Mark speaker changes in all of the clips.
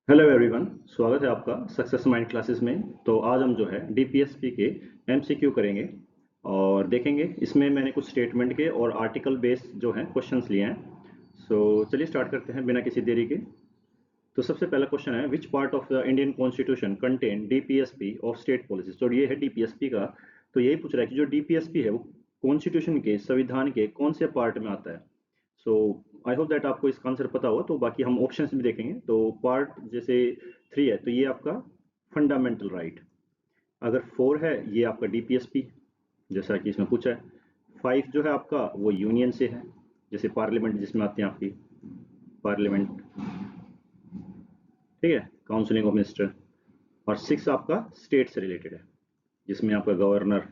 Speaker 1: Hello everyone, स्वागत है आपका सक्सेस माइंड क्लासेस में। तो आज हम जो है डीपीएसपी के एमसीक्यू करेंगे और देखेंगे। इसमें मैंने कुछ स्टेटमेंट के और आर्टिकल बेस्ड जो हैं क्वेश्चंस लिए हैं। चलिए स्टार्ट करते हैं बिना किसी देरी के। तो सबसे पहला क्वेश्चन है, which part of the Indian constitution contain DPSP of state policies. तो ये है डीपीएसपी का। तो यही पूछ रहा है कि जो डीपीएसपी है वो कॉन्स्टिट्यूशन के, संविधान के कौन से पार्ट में आता है। सो आई होप दैट आपको इसका आंसर पता होगा। तो बाकी हम ऑप्शंस भी देखेंगे। तो पार्ट जैसे 3 है तो ये आपका फंडामेंटल राइट। अगर 4 है ये आपका डीपीएसपी, जैसा कि इसमें पूछा है। 5 जो है आपका वो यूनियन से है, जैसे पार्लियामेंट जिसमें आते हैं आपकी पार्लियामेंट, ठीक है, काउंसिलिंग ऑफ मिनिस्टर। और 6 आपका स्टेट से रिलेटेड है, जिसमें आपका गवर्नर।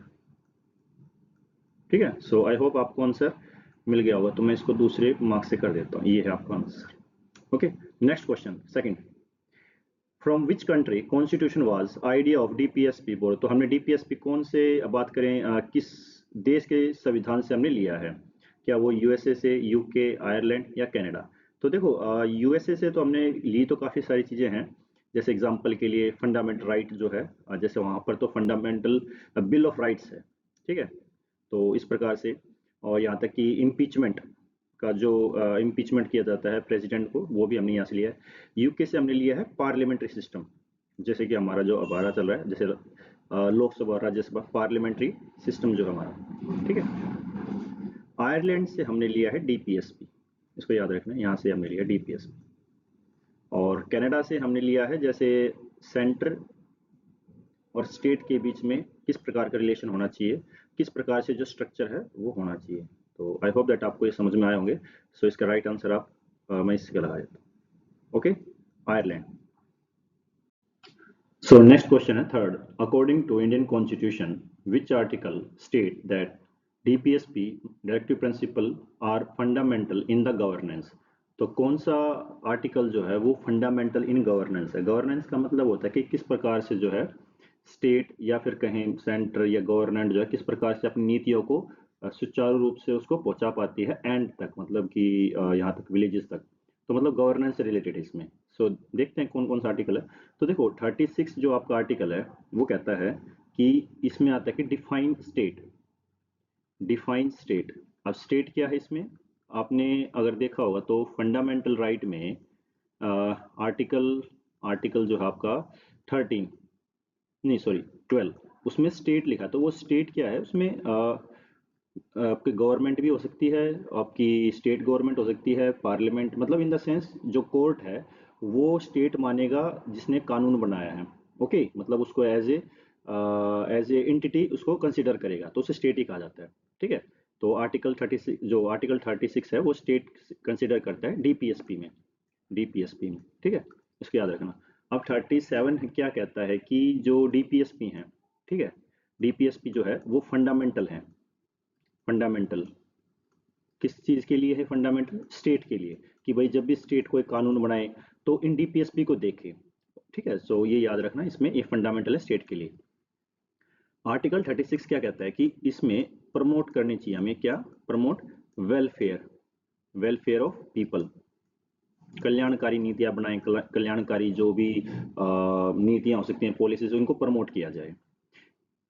Speaker 1: ठीक है, सो आई होप आपको आंसर मिल गया होगा। तो मैं इसको दूसरे मार्क्स से कर देता हूँ। ये है आपका answer. Okay, next question second, from which country constitution was idea of DPSP board. तो हमने डीपीएसपी कौन से बात करें, किस देश के संविधान से हमने लिया है। क्या वो यूएसए से, यूके, आयरलैंड या कनाडा। तो देखो, यूएसए से तो हमने ली तो काफ़ी सारी चीज़ें हैं। जैसे एग्जांपल के लिए फंडामेंटल राइट जो है, जैसे वहाँ पर तो फंडामेंटल बिल ऑफ राइट्स है। ठीक है, तो इस प्रकार से। और यहाँ तक कि इम्पीचमेंट का जो इम्पीचमेंट किया जाता है प्रेसिडेंट को, वो भी हमने यहाँ से लिया है। यूके से हमने लिया है पार्लियामेंट्री सिस्टम, जैसे कि हमारा जो हमारा चल रहा है, जैसे लोकसभा और राज्यसभा पार्लियामेंट्री सिस्टम जो है हमारा। ठीक है, आयरलैंड से हमने लिया है डीपीएसपी, इसको याद रखना है, यहाँ से हमने लिया डीपीएसपी। और कनाडा से हमने लिया है जैसे सेंटर और स्टेट के बीच में किस प्रकार का रिलेशन होना चाहिए, किस प्रकार से जो स्ट्रक्चर है वो होना चाहिए। तो आई होप दैट आपको ये समझ में आए होंगे। इसका राइट आंसर आप मैं इसके लगा देता हूँ। Okay, Ireland. So next question है third. According to Indian Constitution, which article state that DPSP directive principle are fundamental in the governance? तो कौन सा आर्टिकल जो है वो फंडामेंटल इन गवर्नेंस है। गवर्नेंस का मतलब होता है कि किस प्रकार से जो है स्टेट या फिर कहें सेंटर या गवर्नमेंट जो है किस प्रकार से अपनी नीतियों को सुचारू रूप से उसको पहुंचा पाती है एंड तक, मतलब कि यहाँ तक विलेजेस तक। तो मतलब गवर्नेंस से रिलेटेड है इसमें। देखते हैं कौन कौन सा आर्टिकल है। तो देखो 36 जो आपका आर्टिकल है वो कहता है कि इसमें आता है कि डिफाइन स्टेट। डिफाइन स्टेट, अब स्टेट क्या है इसमें, आपने अगर देखा होगा तो फंडामेंटल राइट में आर्टिकल आर्टिकल जो है आपका 13, नहीं सॉरी 12, उसमें स्टेट लिखा है। तो वो स्टेट क्या है उसमें, आपकी गवर्नमेंट भी हो सकती है, आपकी स्टेट गवर्नमेंट हो सकती है, पार्लियामेंट, मतलब इन द सेंस जो कोर्ट है वो स्टेट मानेगा जिसने कानून बनाया है। ओके, मतलब उसको एज ए एंटिटी उसको कंसिडर करेगा, तो उसे स्टेट ही कहा जाता है। ठीक है, तो आर्टिकल 36, जो आर्टिकल 36 है वो स्टेट कंसिडर करता है डीपीएसपी में। डीपीएसपी में, ठीक है, इसको याद रखना। अब 37 क्या कहता है कि जो डीपीएसपी है, ठीक है, डीपीएसपी जो है वो फंडामेंटल है। फंडामेंटल किस चीज के लिए है, फंडामेंटल स्टेट के लिए, कि भाई जब भी स्टेट कोई कानून बनाए तो इन डीपीएसपी को देखे। ठीक है, ये याद रखना, इसमें ये फंडामेंटल है स्टेट के लिए। आर्टिकल 36 क्या कहता है कि इसमें प्रमोट करनी चाहिए हमें, क्या promote, welfare, welfare of people, कल्याणकारी नीतियां बनाएं, कल्याणकारी जो भी नीतियां हो सकती हैं, पॉलिसीज, उनको प्रमोट किया जाए।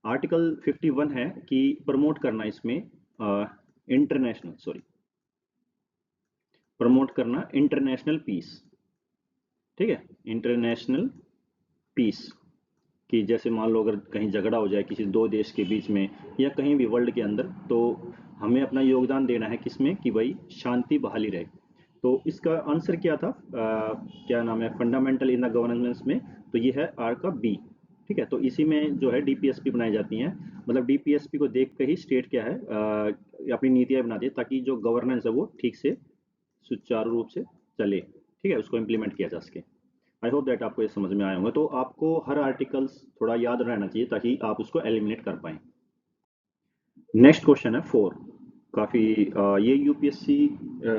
Speaker 1: आर्टिकल 51 है कि प्रमोट करना इसमें इंटरनेशनल, सॉरी, प्रमोट करना इंटरनेशनल पीस। ठीक है, इंटरनेशनल पीस, कि जैसे मान लो अगर कहीं झगड़ा हो जाए किसी दो देश के बीच में या कहीं भी वर्ल्ड के अंदर, तो हमें अपना योगदान देना है किसमें, कि भाई शांति बहाली रहे। तो इसका आंसर क्या था, क्या नाम है, फंडामेंटल इन द गवर्नेंस में। तो ये है आर का बी। ठीक है, तो इसी में जो है डीपीएसपी बनाई जाती हैं। मतलब डीपीएसपी को देख के ही स्टेट क्या है, अपनी नीतियां बनाती है, ताकि जो गवर्नेंस है वो ठीक से सुचारू रूप से चले। ठीक है, उसको इम्प्लीमेंट किया जा सके। आई होप दैट आपको ये समझ में आया होंगे। तो आपको हर आर्टिकल्स थोड़ा याद रहना चाहिए ताकि आप उसको एलिमिनेट कर पाएँ। नेक्स्ट क्वेश्चन है 4। काफ़ी ये यूपीएससी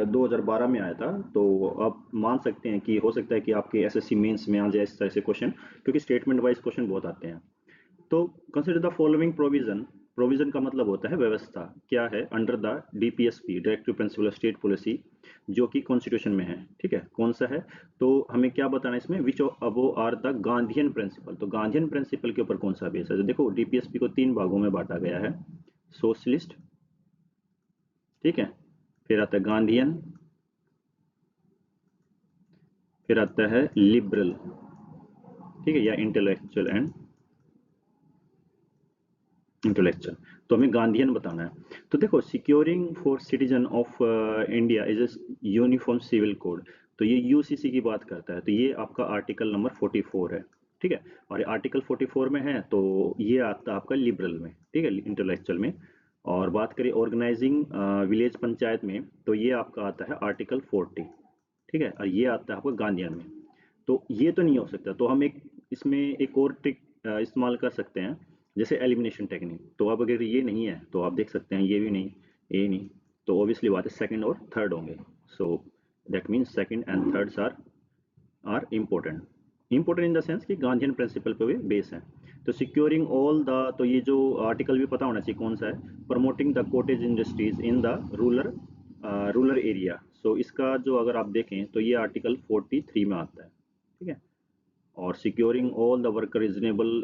Speaker 1: 2012 में आया था। तो आप मान सकते हैं कि हो सकता है कि आपके एसएससी मेंस में आ जाए इस तरह से क्वेश्चन, क्योंकि स्टेटमेंट वाइज क्वेश्चन बहुत आते हैं। तो consider the following provision provision का मतलब होता है व्यवस्था, क्या है, under the DPSP directive principle of state policy, जो कि कॉन्स्टिट्यूशन में है, ठीक है, कौन सा है, तो हमें क्या बताना है इसमें, विच अबो आर द गांधीयन प्रिंसिपल, तो गांधीयन प्रिंसिपल के ऊपर कौन सा बेस है। तो देखो डीपीएसपी को 3 भागों में बांटा गया है, सोशलिस्ट, ठीक है, फिर आता है गांधीयन, फिर आता है लिबरल, ठीक है, या इंटेलेक्चुअल एंड इंटेलेक्चुअल। तो हमें गांधीयन बताना है। तो देखो securing for citizen of India is a uniform civil code, तो ये यूसीसी की बात करता है, तो ये आपका आर्टिकल नंबर 44 है, ठीक है, और आर्टिकल 44 में है, तो ये आता है आपका लिबरल में, ठीक है, इंटेलेक्चुअल में। और बात करें ऑर्गेनाइजिंग विलेज पंचायत में, तो ये आपका आता है आर्टिकल 40, ठीक है, और ये आता है आपका गांधीयन में। तो ये तो नहीं हो सकता, तो हम एक इसमें एक और ट्रिक इस्तेमाल कर सकते हैं, जैसे एलिमिनेशन टेक्निक। तो अब अगर ये नहीं है तो आप देख सकते हैं ये भी नहीं, ये नहीं, तो ऑब्वियसली बात है सेकंड और थर्ड होंगे। So that means second and thirds are important, important in the sense कि गांधीयन प्रिंसिपल पे भी बेस है। तो सिक्योरिंग ऑल द, तो ये जो आर्टिकल भी पता होना चाहिए कौन सा है, promoting the cottage industries in the rural rural area. So इसका जो अगर आप देखें तो ये आर्टिकल 43 में आता है, ठीक है, और securing all the worker reasonable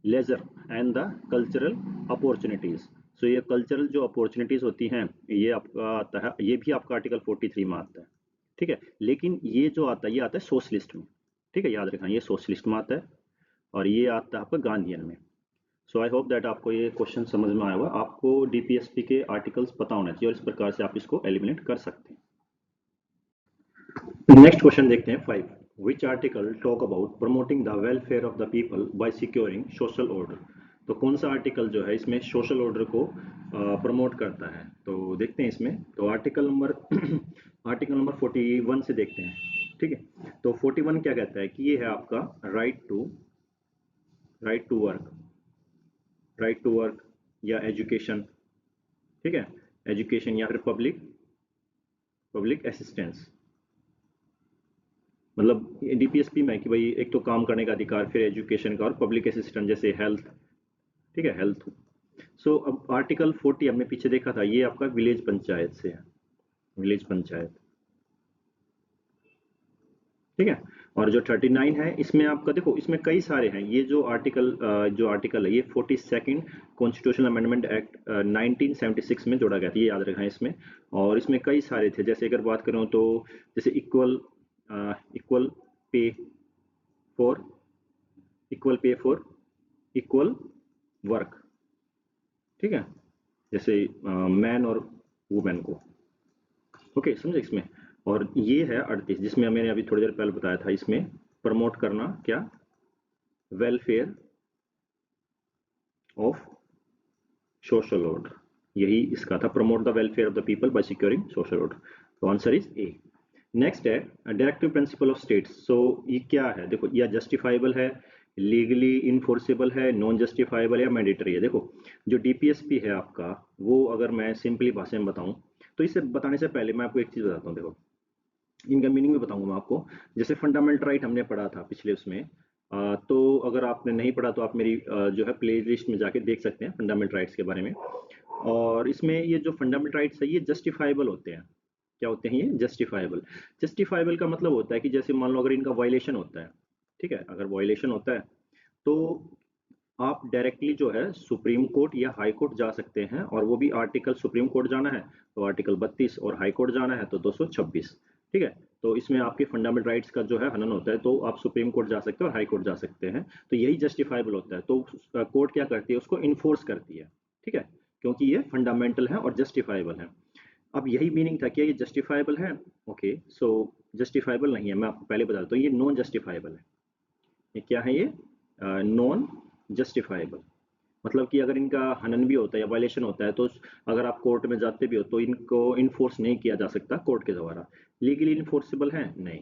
Speaker 1: leisure and the cultural opportunities. So ये कल्चरल जो अपॉर्चुनिटीज होती हैं ये आपका आता है, ये भी आपका आर्टिकल 43 में आता है, ठीक है, लेकिन ये जो आता है ये आता है सोशलिस्ट में, ठीक है, याद रखना ये सोशलिस्ट में आता है, और ये आता है आपका गांधीयन में। सो आई होप दैट आपको ये क्वेश्चन समझ में आया होगा, आपको डीपीएसपी के आर्टिकल्स पता होना चाहिए और इस प्रकार से आप इसको एलिमिनेट कर सकते हैं। नेक्स्ट क्वेश्चन देखते हैं 5, which article talk about promoting the welfare of the people by securing social order. तो कौन सा आर्टिकल जो है इसमें सोशल ऑर्डर को प्रमोट करता है, तो देखते हैं इसमें, तो आर्टिकल नंबर आर्टिकल नंबर 41 से देखते हैं, ठीक है। तो 41 क्या कहता है कि ये है आपका right to work, right to work या एजुकेशन, ठीक है, एजुकेशन या फिर पब्लिक पब्लिक असिस्टेंस, मतलब डीपीएसपी में कि भाई एक तो काम करने का अधिकार, फिर एजुकेशन का, और पब्लिक असिस्टेंस जैसे हेल्थ, ठीक है, हेल्थ। सो अब आर्टिकल 40 हमने पीछे देखा था, ये आपका विलेज पंचायत से है, विलेज पंचायत, ठीक है। और जो 39 है इसमें आपका देखो इसमें कई सारे हैं, ये जो आर्टिकल है ये 42nd कॉन्स्टिट्यूशनल अमेंडमेंट एक्ट 1976 में जोड़ा गया था, ये याद रखना है इसमें। और इसमें कई सारे थे, जैसे अगर बात करूं तो जैसे equal pay for equal pay for equal work, ठीक है, जैसे मैन और वुमेन को, ओके, समझे इसमें। और ये है 38 जिसमें मैंने अभी थोड़ी देर पहले बताया था, इसमें प्रमोट करना क्या, वेलफेयर ऑफ सोशल ऑर्डर, यही इसका था, promote the welfare of the people by securing social order. तो आंसर इज ए। नेक्स्ट है directive principle of states. So ये क्या है, देखो यह जस्टिफाइबल है, लीगली इनफोर्सेबल है, नॉन जस्टिफाइबल या मैंडेटरी है। देखो जो डीपीएसपी है आपका, वो अगर मैं सिंपली भाषा में बताऊं, तो इसे बताने से पहले मैं आपको एक चीज बताता हूँ। देखो इनका मीनिंग भी बताऊंगा मैं आपको। जैसे फंडामेंटल राइट हमने पढ़ा था पिछले उसमें, तो अगर आपने नहीं पढ़ा तो आप मेरी जो है प्ले लिस्ट में जाके देख सकते हैं फंडामेंटल राइट्स के बारे में। और इसमें ये जो फंडामेंटल राइट्स है ये जस्टिफाइबल होते हैं। क्या होते हैं ये, जस्टिफाइबल। जस्टिफाइबल का मतलब होता है कि जैसे मान लो अगर इनका वायलेशन होता है, ठीक है, अगर वायलेशन होता है तो आप डायरेक्टली जो है सुप्रीम कोर्ट या हाई कोर्ट जा सकते हैं, और वो भी आर्टिकल, सुप्रीम कोर्ट जाना है तो आर्टिकल 32, और हाई कोर्ट जाना है तो 226, ठीक है। तो इसमें आपके फंडामेंटल राइट्स का जो है हनन होता है, तो आप सुप्रीम कोर्ट जा सकते हैं और हाई कोर्ट जा सकते हैं, तो यही जस्टिफाइबल होता है। तो कोर्ट क्या करती है, उसको इन्फोर्स करती है, ठीक है, क्योंकि ये फंडामेंटल है और जस्टिफाइबल है। अब यही मीनिंग था, क्या ये जस्टिफाइबल है, ओके, सो जस्टिफाइबल नहीं है, मैं आपको पहले बता दूं, ये नॉन जस्टिफाइबल है। ये क्या है, ये नॉन जस्टिफाइबल, मतलब कि अगर इनका हनन भी होता है या वायलेशन होता है, तो अगर आप कोर्ट में जाते भी हो तो इनको इन्फोर्स नहीं किया जा सकता कोर्ट के द्वारा। लीगली इन्फोर्सेबल है नहीं,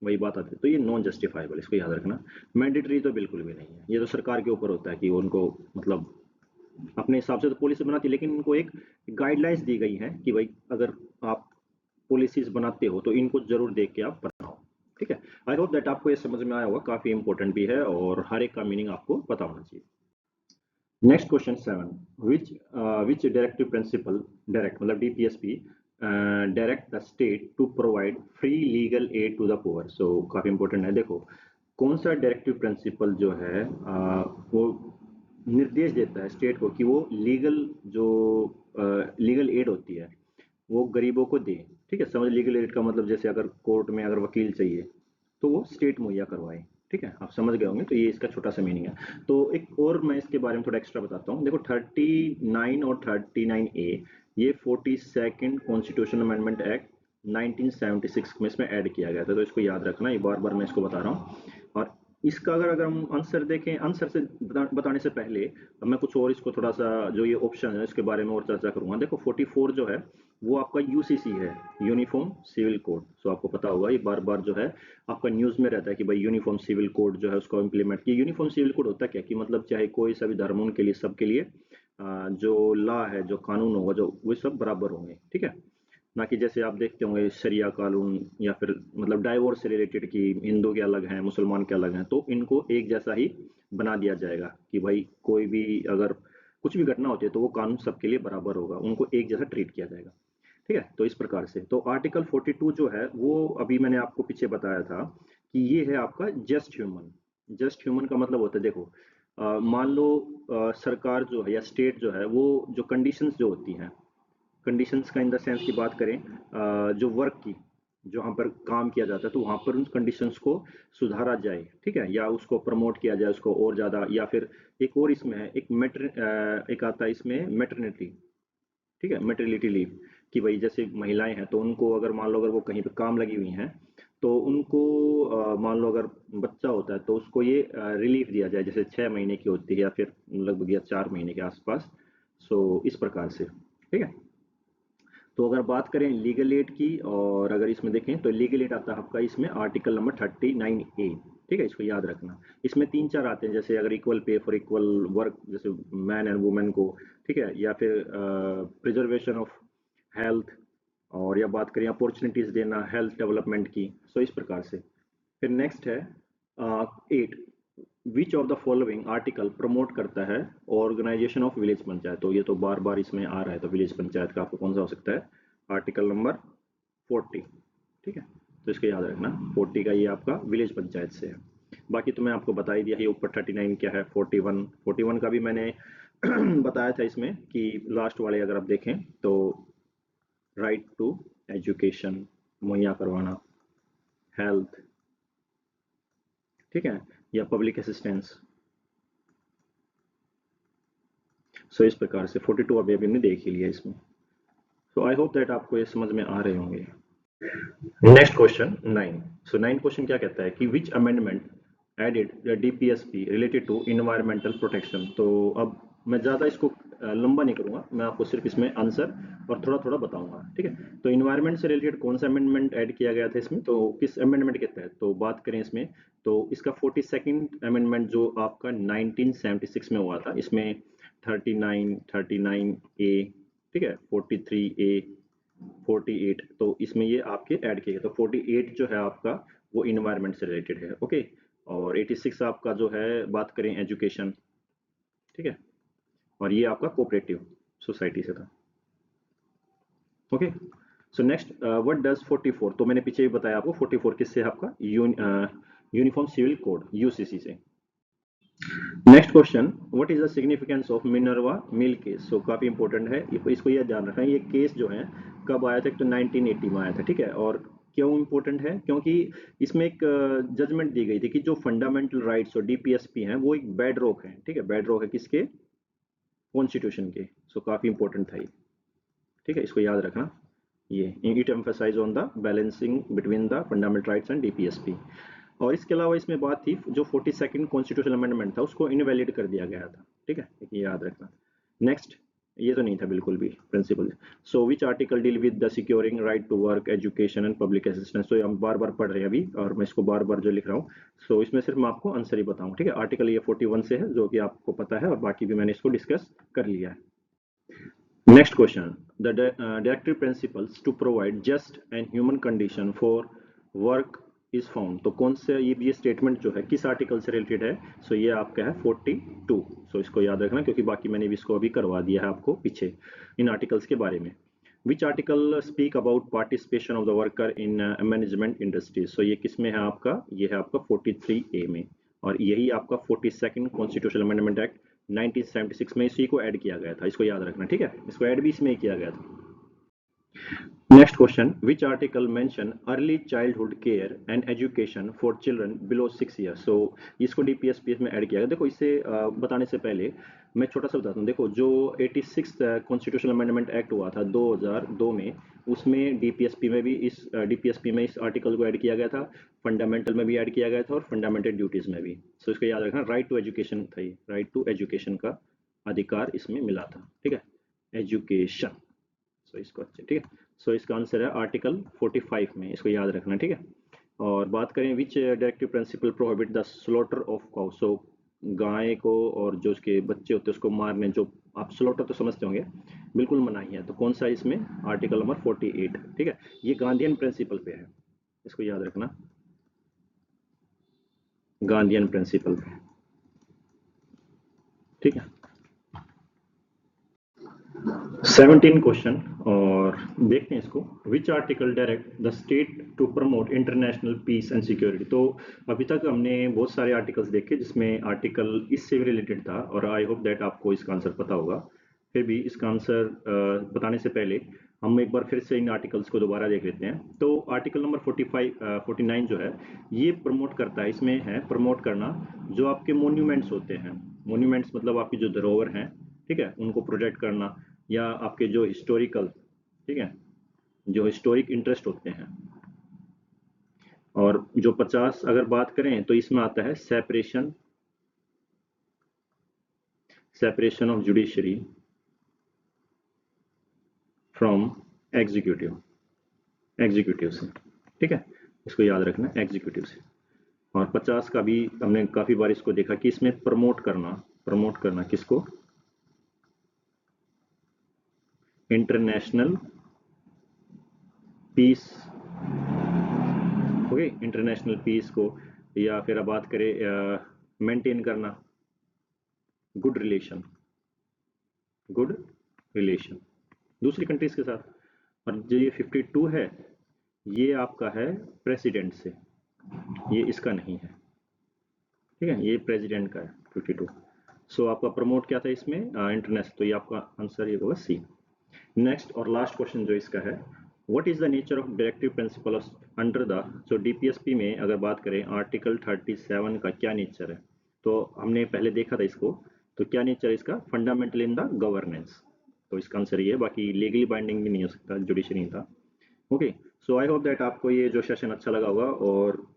Speaker 1: वही बात आती है, तो ये नॉन जस्टिफाइबल, इसको याद रखना। मैंडेटरी तो बिल्कुल भी नहीं है, ये तो सरकार के ऊपर होता है कि उनको मतलब अपने हिसाब से तो पॉलिसी बनाती है, लेकिन इनको एक गाइडलाइंस दी गई है कि भाई अगर आप पॉलिसीज बनाते हो तो इनको जरूर देख के आप बनाओ, ठीक है। आई होप दैट आपको ये समझ में आया होगा, काफी इंपॉर्टेंट भी है और हर एक का मीनिंग आपको पता होना चाहिए। Next question 7, which directive principle direct मतलब DPSP direct the state to provide free legal aid to the poor। so काफी इंपॉर्टेंट है। देखो कौन सा डायरेक्टिव प्रिंसिपल जो है वो निर्देश देता है स्टेट को कि वो जो लीगल एड होती है वो गरीबों को दे। ठीक है, समझ लीगल एड का मतलब जैसे अगर कोर्ट में अगर वकील चाहिए तो वो स्टेट मुहैया करवाए। ठीक है, आप समझ गए होंगे, तो ये इसका छोटा सा मीनिंग है। तो एक और मैं इसके बारे में थोड़ा एक्स्ट्रा बताता हूँ। देखो 39 और 39A ये 42nd कॉन्स्टिट्यूशन अमेंडमेंट एक्ट 1976 में इसमें ऐड किया गया था, तो इसको याद रखना, ये बार बार मैं इसको बता रहा हूँ। और इसका अगर हम आंसर देखें, आंसर से बताने से पहले अब मैं कुछ और इसको थोड़ा सा जो ये ऑप्शन है इसके बारे में और चर्चा करूंगा। देखो 44 जो है वो आपका यूसीसी है, यूनिफॉर्म सिविल कोड। सो आपको पता होगा, ये बार बार जो है आपका न्यूज में रहता है कि भाई यूनिफॉर्म सिविल कोड जो है उसको इम्प्लीमेंट किया। यूनिफॉर्म सिविल कोड होता क्या कि मतलब चाहे कोई सा भी धर्म उनके लिए सबके लिए जो लॉ है, जो कानून होगा, जो वो सब बराबर होंगे। ठीक है, ना कि जैसे आप देखते होंगे शरिया कानून या फिर मतलब डाइवोर्स से रिलेटेड कि हिंदू के अलग हैं, मुसलमान के अलग हैं, तो इनको एक जैसा ही बना दिया जाएगा कि भाई कोई भी अगर कुछ भी घटना होती है तो वो कानून सबके लिए बराबर होगा, उनको एक जैसा ट्रीट किया जाएगा। ठीक है, तो इस प्रकार से तो आर्टिकल 42 जो है वो अभी मैंने आपको पीछे बताया था कि ये है आपका जस्ट ह्यूमन। जस्ट ह्यूमन का मतलब होता है, देखो मान लो सरकार जो है या स्टेट जो है वो जो कंडीशंस जो होती हैं, कंडीशंस का इन द सेंस की बात करें जो वर्क की, जो वहाँ पर काम किया जाता है तो वहाँ पर उन कंडीशंस को सुधारा जाए। ठीक है, या उसको प्रमोट किया जाए उसको और ज़्यादा, या फिर एक और इसमें है एक आता है इसमें मेटर्निटी। ठीक है, मेटर्निटी लीव कि भाई जैसे महिलाएं हैं तो उनको अगर मान लो अगर वो कहीं पे काम लगी हुई हैं तो उनको मान लो अगर बच्चा होता है तो उसको ये रिलीफ दिया जाए, जैसे 6 महीने की होती है या फिर लगभग या 4 महीने के आसपास। सो इस प्रकार से। ठीक है, तो अगर बात करें लीगल एड की और अगर इसमें देखें तो लीगल एड आता है आपका इसमें आर्टिकल नंबर 39A। ठीक है, इसको याद रखना। इसमें तीन चार आते हैं, जैसे अगर equal pay for equal work, जैसे मैन एंड वुमेन को। ठीक है, या फिर प्रिजर्वेशन ऑफ हेल्थ, और या बात करें अपॉर्चुनिटीज देना हेल्थ डेवलपमेंट की। सो इस प्रकार से। फिर नेक्स्ट है 8, which of the following article promote करता है ऑर्गेनाइजेशन ऑफ विलेज पंचायत। तो ये तो बार बार इसमें आ रहा है, तो विलेज पंचायत का आपको कौन सा हो सकता है, आर्टिकल नंबर 40। ठीक है, तो इसको याद रखना, 40 का ये आपका विलेज पंचायत से है। बाकी तो मैं आपको बता ही दिया, ये ऊपर 39 क्या है, 41 का भी मैंने बताया था इसमें कि लास्ट वाले अगर आप देखें तो राइट टू एजुकेशन मुहैया करवाना, हेल्थ, ठीक है, या पब्लिक असिस्टेंस। सो इस प्रकार से 42 अभी अभी हमने देख ही लिया इसमें। सो आई होप दैट आपको ये समझ में आ रहे होंगे। Next question 9। सो 9 क्वेश्चन क्या कहता है कि which amendment added DPSP related to environmental protection. तो अब मैं ज़्यादा इसको लंबा नहीं करूंगा, मैं आपको सिर्फ इसमें आंसर और थोड़ा थोड़ा बताऊंगा। ठीक है, तो इन्वायरमेंट से रिलेटेड कौन सा अमेंडमेंट ऐड किया गया था इसमें, तो किस अमेंडमेंट के तहत तो बात करें इसमें, तो इसका 42nd अमेंडमेंट जो आपका 1976 में हुआ था, इसमें 39, 39A, ठीक है, 43A, 48, तो इसमें ये आपके ऐड किए गए। तो 48 जो है आपका वो इन्वायरमेंट से रिलेटेड है। ओके, और 86 आपका जो है बात करें एजुकेशन। ठीक है, और ये आपका कोऑपरेटिव सोसाइटी से था। Okay, so next what does 44, तो मैंने पीछे भी बताया आपको 44 किससे है आपका यूनिफॉर्म सिविल कोड यूसीसी से। Next question, what is the significance of Minerva Mill case. सो काफी इंपॉर्टेंट है, इसको ये ध्यान रखना है, ये केस जो है कब आया था, तो 1980 में आया था। ठीक है, और क्यों इंपॉर्टेंट है, क्योंकि इसमें एक जजमेंट दी गई थी कि जो फंडामेंटल राइट्स और डीपीएसपी हैं वो एक बेड रॉक है। ठीक है, बेड रॉक है किसके, कॉन्स्टिट्यूशन के। सो काफी इंपॉर्टेंट था ये। ठीक है, इसको याद रखना, ये it emphasise on the balancing between the fundamental rights and DPSP. और इसके अलावा इसमें बात थी जो 42nd कॉन्स्टिट्यूशनल अमेंडमेंट था उसको इनवैलिड कर दिया गया था। ठीक है, ये याद रखना। नेक्स्ट, ये तो नहीं था बिल्कुल भी principle. So which article deal with the securing right to work education and public assistance. तो हम बार बार पढ़ रहे हैं अभी और मैं इसको बार बार जो लिख रहा हूँ, सो इसमें सिर्फ मैं आपको आंसर ही बताऊँ। ठीक है, आर्टिकल ये 41 से है जो कि आपको पता है, और बाकी भी मैंने इसको डिस्कस कर लिया है। Next question. The directive principles to provide just and human condition for work is found, तो कौन सा ये स्टेटमेंट जो है किस आर्टिकल से रिलेटेड है? सो ये आपका है 42। सो इसको याद रखना, क्योंकि बाकी मैंने भी इसको अभी करवा दिया है आपको पीछे इन आर्टिकल्स के बारे में। Which article speak about participation of the worker in management industries? So ये किस में है आपका? ये है आपका 43A में, और यही आपका 42nd कॉन्स्टिट्यूशनल अमेंडमेंट एक्ट 1976 में इसी को ऐड किया गया था। इसको याद रखना, ठीक है, इसको ऐड भी इसमें ही किया गया था। Next question, which article mention early childhood care and education for children below 6 years? So इसको DPSPS में ऐड किया गया। देखो इसे बताने से पहले मैं छोटा सा बताता हूँ। देखो जो 86 कॉन्स्टिट्यूशनल अमेंडमेंट एक्ट हुआ था 2002 में, उसमें DPSP में भी इस आर्टिकल को ऐड किया गया था, फंडामेंटल में भी ऐड किया गया था और फंडामेंटल ड्यूटीज में भी। सो इसको याद रखना, राइट टू एजुकेशन था, राइट टू एजुकेशन का अधिकार इसमें मिला था, ठीक है, एजुकेशन। सो इसको अच्छे, ठीक है। सो इसका आंसर है आर्टिकल 45 में, इसको याद रखना, ठीक है। और बात करें which directive principle prohibit the slaughter of cow? So गाय को और जो उसके बच्चे होते हैं उसको मारने, जो आप स्लॉटर तो समझते होंगे, बिल्कुल मनाही है। तो कौन सा इसमें? आर्टिकल नंबर 48, ठीक है। ये गांधीयन प्रिंसिपल पे है, इसको याद रखना, गांधीयन प्रिंसिपल पे, ठीक है। 17 क्वेश्चन और देखते हैं इसको। Which article direct the state to promote international peace and security? तो अभी तक हमने बहुत सारे आर्टिकल्स देखे जिसमें आर्टिकल इससे भी रिलेटेड था, और आई होप दैट आपको इसका आंसर पता होगा। फिर भी इसका आंसर बताने से पहले हम एक बार फिर से इन आर्टिकल्स को दोबारा देख लेते हैं। तो आर्टिकल नंबर 49 जो है ये प्रमोट करता है, इसमें है प्रमोट करना जो आपके मोन्यूमेंट्स होते हैं। मोन्यूमेंट्स मतलब आपकी जो धरोहर हैं, ठीक है, उनको प्रोटेक्ट करना, या आपके जो हिस्टोरिकल, ठीक है, जो हिस्टोरिक इंटरेस्ट होते हैं। और जो 50 अगर बात करें तो इसमें आता है separation of judiciary from executive से, ठीक है, इसको याद रखना, एग्जीक्यूटिव से। और 50 का भी हमने काफी बार इसको देखा कि इसमें प्रमोट करना किसको? International peace, okay, international peace को, या फिर अब बात करें मेंटेन करना गुड रिलेशन दूसरी कंट्रीज के साथ। और जो ये 52 है ये आपका है प्रेसिडेंट से, ये इसका नहीं है, ठीक है, ये प्रेसिडेंट का है 52। सो आपका प्रमोट क्या था इसमें? इंटरनेशनल, तो ये आपका आंसर ये होगा सी। नेक्स्ट और लास्ट क्वेश्चन जो इसका है, what is the nature of directive principle under the? So DPSP में अगर बात करें आर्टिकल 37 का क्या नेचर है, तो हमने पहले देखा था इसको, तो क्या नेचर है इसका? Fundamental in the governance. तो इसका आंसर ये है, बाकी लीगली बाइंडिंग भी नहीं हो सकता, जुडिशरी था। Okay, so I hope that आपको ये जो सेशन अच्छा लगा होगा, और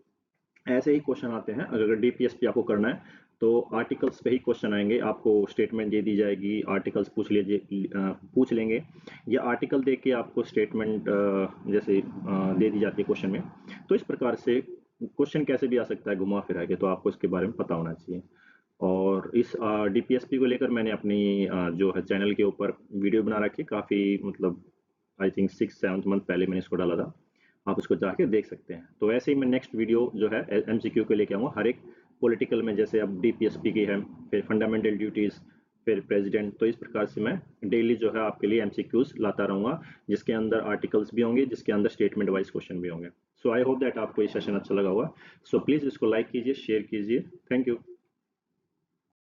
Speaker 1: ऐसे ही क्वेश्चन आते हैं। अगर डीपीएसपी आपको करना है तो आर्टिकल्स पे ही क्वेश्चन आएंगे, आपको स्टेटमेंट दे दी जाएगी, आर्टिकल्स पूछ लेंगे, या आर्टिकल दे के आपको स्टेटमेंट जैसे दे दी जाती है क्वेश्चन में। तो इस प्रकार से क्वेश्चन कैसे भी आ सकता है घुमा फिरा के, तो आपको इसके बारे में पता होना चाहिए। और इस डीपीएसपी को लेकर मैंने अपनी जो है चैनल के ऊपर वीडियो बना रखी, काफ़ी मतलब आई थिंक 6-7 मंथ पहले मैंने इसको डाला था, आप उसको जाके देख सकते हैं। तो ऐसे ही मैं नेक्स्ट वीडियो जो है एमसीक्यू के लेके आऊँगा, हर एक पॉलिटिकल में, जैसे अब डीपीएसपी की है, फिर फंडामेंटल ड्यूटीज़, फिर प्रेसिडेंट, तो इस प्रकार से मैं डेली जो है आपके लिए एमसीक्यूज लाता रहूँगा, जिसके अंदर आर्टिकल्स भी होंगे, जिसके अंदर स्टेटमेंट वाइज क्वेश्चन भी होंगे। सो आई होप दैट आपको ये सेशन अच्छा लगा होगा। सो प्लीज़ इसको लाइक कीजिए, शेयर कीजिए। Thank you.